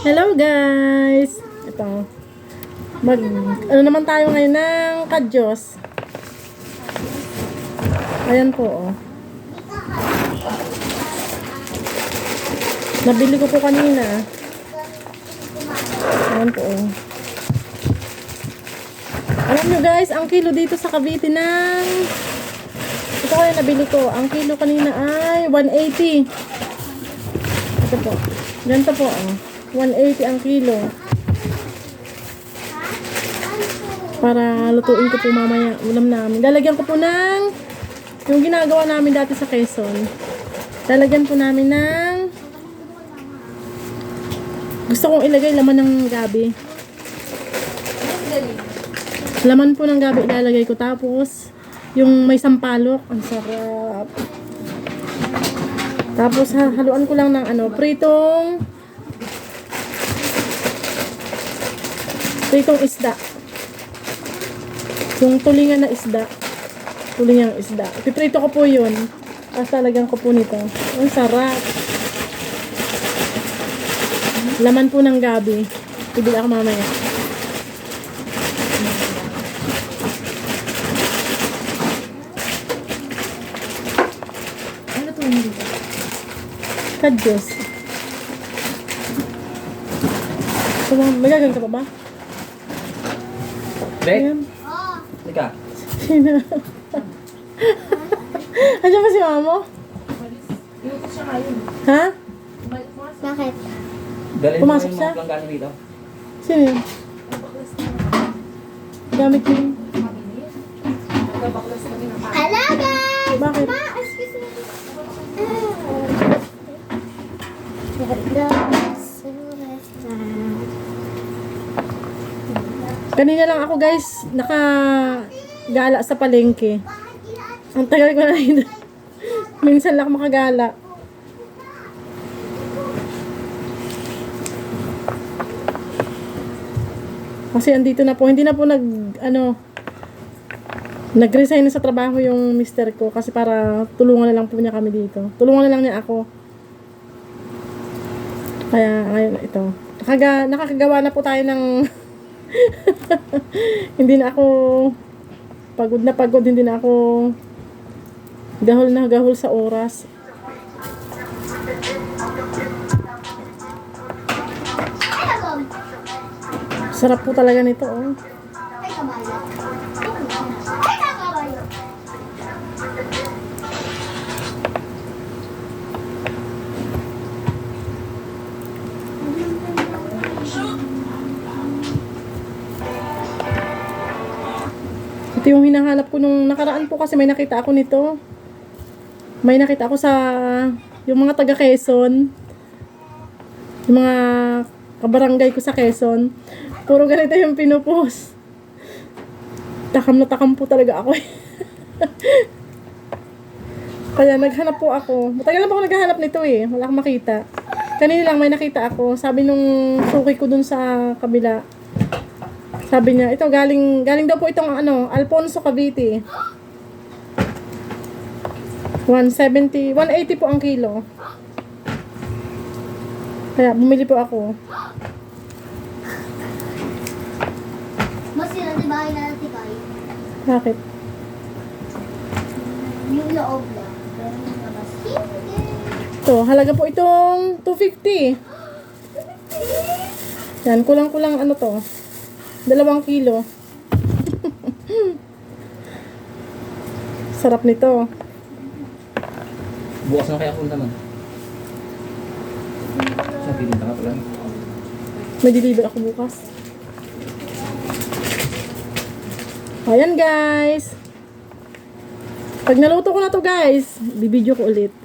Hello guys! Ito. Ano naman tayo ngayon ng kadyos. Ayan po oh. Nabili ko po kanina. Ayan po oh. Alam nyo guys, ang kilo dito sa Cavite ng ito kaya nabili ko. Ang kilo kanina ay 180. Ito po. Ganito po oh. 180 ang kilo. Para lutuin ko po mamaya ulam namin. Lalagyan ko po ng yung ginagawa namin dati sa Quezon. Lalagyan po namin ng gusto kong ilagay laman ng gabi. Laman po ng gabi ilalagay ko. Tapos yung may sampalok. Ang sarap. Tapos haluan ko lang ng pritong isda. Yung tulingan na isda. Tulingang isda. Piprito ko po yun. Tapos talagyan ko po nito. Ang sarap. Laman po ng gabi. Bibili ako mamaya. Ano to yung dito? Kadyos. So, may gagawin ka pa ba? Bek? Teka. Sino? Andiyan ba si mama? Ha? Bakit? Dalhin mo Pumasok yung siya? mga planggana dito. Sino yun? Gamit yun. Hello guys! Bakit? Ma, excuse me. Kanina lang ako guys, nakagala sa palengke. Ang tagal ko na rin. Minsan lang makagala. Kasi andito na po, hindi na po nag-resign na sa trabaho yung mister ko kasi para tulungan na lang po niya kami dito. Tulungan na lang niya ako. Kaya ngayon ito. Nakakagawa na po tayo ng hindi na ako pagod, hindi na ako gahol sa oras. Sarap po talaga nito oh. Ito yung hinahanap ko nung nakaraan po kasi may nakita ako nito. May nakita ako sa yung mga taga Quezon. Yung mga kabarangay ko sa Quezon. Puro ganito yung pinupost. Takam na takam po talaga ako. Kaya naghanap po ako. Matagal na po ako naghahanap nito eh. Wala akong makita. Kanina lang may nakita ako. Sabi nung suki ko dun sa kabila. Sabi niya, ito galing daw po itong Alfonso Cavite. 180 po ang kilo. Kaya bumili po ako. Masira di bahay na natin kayo? Bakit? Yung loob lang. Pero yung labas. Hindi. Ito, halaga po itong 250. Yan, kulang-kulang to. 2 kilo. Sarap nito. Bukas na kaya punta man. Sa pilinta ka pala. May deliver ako bukas. Ayan guys. Pag naluto ko na to guys, bibidyo ko ulit.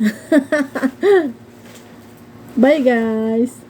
Bye guys.